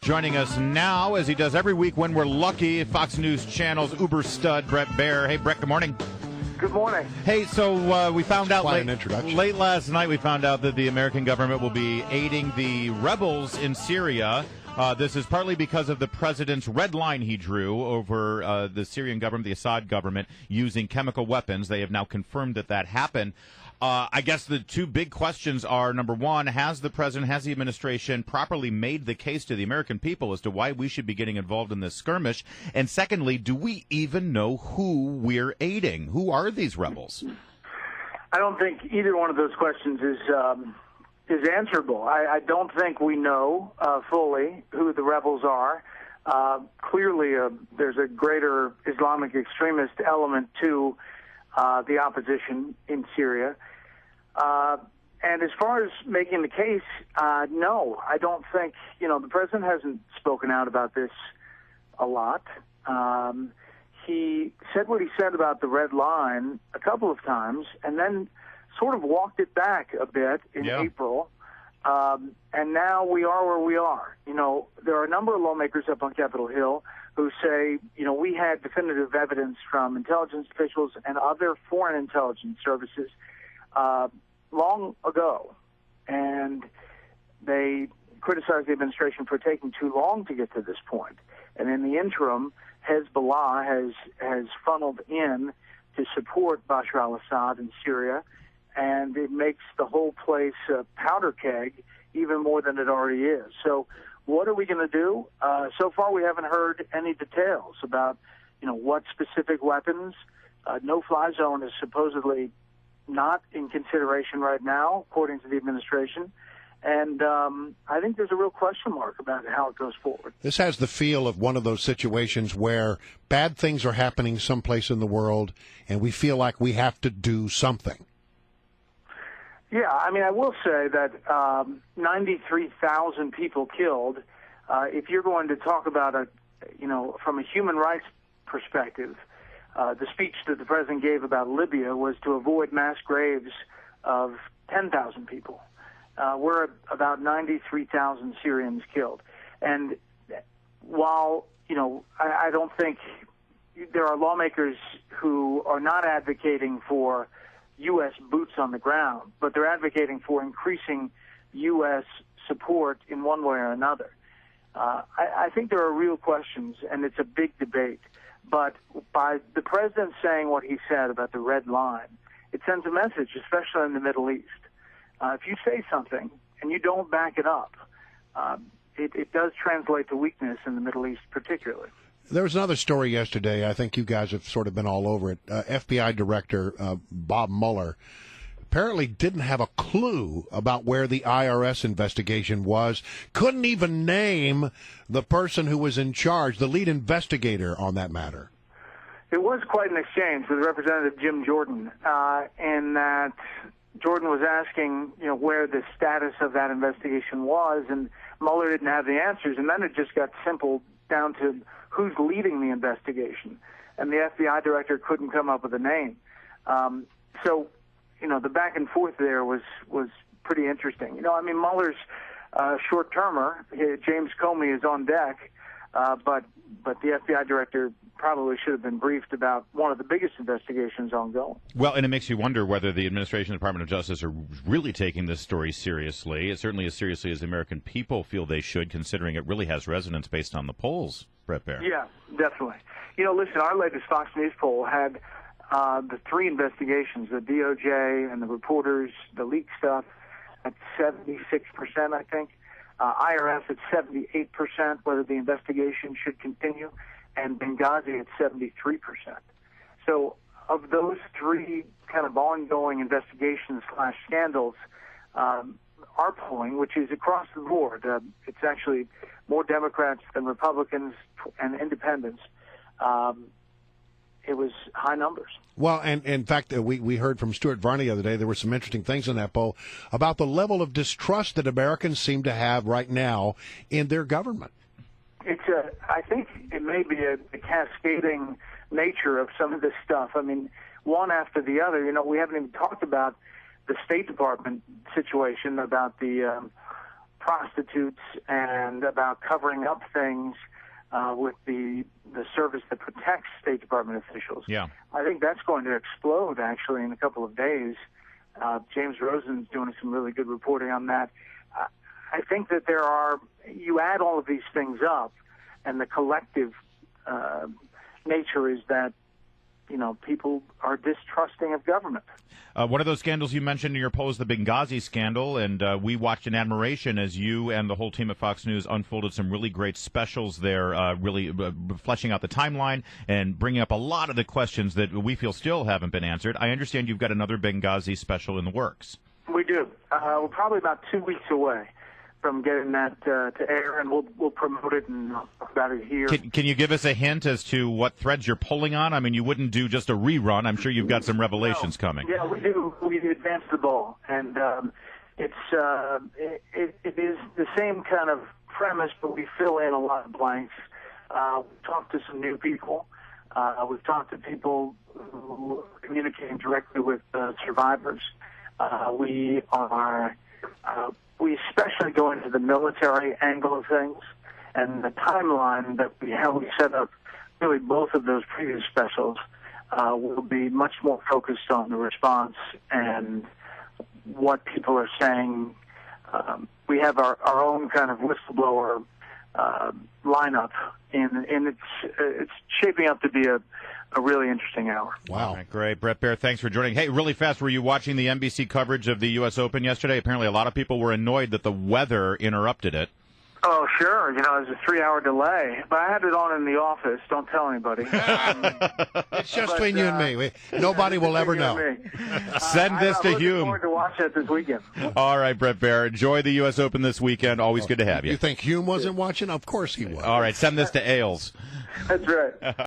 joining us now, as he does every week when we're lucky, Fox News Channel's uber stud, Bret Baier. Hey, Bret, good morning. Good morning. Hey, so we found out late last night, we found out that the American government will be aiding the rebels in Syria. This is partly because of the president's red line he drew over the Syrian government, the Assad government, using chemical weapons. They have now confirmed that happened. I guess the two big questions are, number one, has the president, has the administration properly made the case to the American people as to why we should be getting involved in this skirmish? And secondly, do we even know who we're aiding? Who are these rebels? I don't think either one of those questions is answerable. I don't think we know fully who the rebels are. Clearly, there's a greater Islamic extremist element to the opposition in Syria. And as far as making the case, no, I don't think, the president hasn't spoken out about this a lot. He said what he said about the red line a couple of times and then sort of walked it back a bit in April. And now we are where we are. There are a number of lawmakers up on Capitol Hill who say, we had definitive evidence from intelligence officials and other foreign intelligence services long ago, and they criticized the administration for taking too long to get to this point. And in the interim, Hezbollah has funneled in to support Bashar al-Assad in Syria, and it makes the whole place a powder keg even more than it already is. So what are we going to do? So far, we haven't heard any details about, what specific weapons. No-fly zone is supposedly not in consideration right now, according to the administration. And I think there's a real question mark about how it goes forward. This has the feel of one of those situations where bad things are happening someplace in the world, and we feel like we have to do something. Yeah, I will say that 93,000 people killed. If you're going to talk about from a human rights perspective, the speech that the president gave about Libya was to avoid mass graves of 10,000 people. We're at about 93,000 Syrians killed. And while, I don't think there are lawmakers who are not advocating for U.S. boots on the ground, but they're advocating for increasing U.S. support in one way or another. I think there are real questions, and it's a big debate. But by the president saying what he said about the red line, it sends a message, especially in the Middle East. If you say something and you don't back it up, it does translate to weakness in the Middle East particularly. There was another story yesterday. I think you guys have sort of been all over it. FBI Director Bob Mueller apparently didn't have a clue about where the IRS investigation was, couldn't even name the person who was in charge, the lead investigator on that matter. It was quite an exchange with Representative Jim Jordan, in that Jordan was asking, where the status of that investigation was, and Mueller didn't have the answers, and then it just got simple down to who's leading the investigation, and the FBI director couldn't come up with a name. So, the back and forth there was pretty interesting. Mueller's short-termer. James Comey is on deck, but the FBI director probably should have been briefed about one of the biggest investigations ongoing. Well, and it makes you wonder whether the administration and Department of Justice are really taking this story seriously, certainly as seriously as the American people feel they should, considering it really has resonance based on the polls, Bret Baier. Yeah, definitely. Listen, our latest Fox News poll had the three investigations, the DOJ and the reporters, the leak stuff, at 76%, I think. IRS at 78%, whether the investigation should continue, and Benghazi at 73%. So of those three kind of ongoing investigations / scandals, our polling, which is across the board, it's actually more Democrats than Republicans and independents, it was high numbers. Well, and in fact, we heard from Stuart Varney the other day, there were some interesting things in that poll about the level of distrust that Americans seem to have right now in their government. I think it may be a cascading nature of some of this stuff. One after the other. We haven't even talked about the State Department situation about the prostitutes and about covering up things with the service that protects State Department officials. Yeah. I think that's going to explode, actually, in a couple of days. James Rosen's doing some really good reporting on that. I think that you add all of these things up, and the collective nature is that, people are distrusting of government. One of those scandals you mentioned in your post, the Benghazi scandal, and we watched in admiration as you and the whole team at Fox News unfolded some really great specials there, really fleshing out the timeline and bringing up a lot of the questions that we feel still haven't been answered. I understand you've got another Benghazi special in the works. We do. We're probably about 2 weeks away from getting that to air, and we'll promote it and talk about it here. Can you give us a hint as to what threads you're pulling on? I mean, you wouldn't do just a rerun. I'm sure you've got some revelations coming. Yeah, we do. We advance the ball, and it is the same kind of premise, but we fill in a lot of blanks. We've talked to some new people. We've talked to people who are communicating directly with survivors. We especially go into the military angle of things, and the timeline that we set up, really both of those previous specials, will be much more focused on the response and what people are saying. We have our own kind of whistleblower lineup, and it's shaping up to be a really interesting hour. Wow. Right, great. Bret Baier, thanks for joining. Hey, really fast, were you watching the NBC coverage of the U.S. Open yesterday? Apparently a lot of people were annoyed that the weather interrupted it. Oh, sure. It was a 3-hour delay. But I had it on in the office. Don't tell anybody. It's just between you and me. Nobody will ever know. Send this to Hume. I'm looking forward to watch it this weekend. All right, Bret Baier. Enjoy the U.S. Open this weekend. Always good to have you. You think Hume wasn't watching? Of course he was. All right, send this to Ailes. That's right.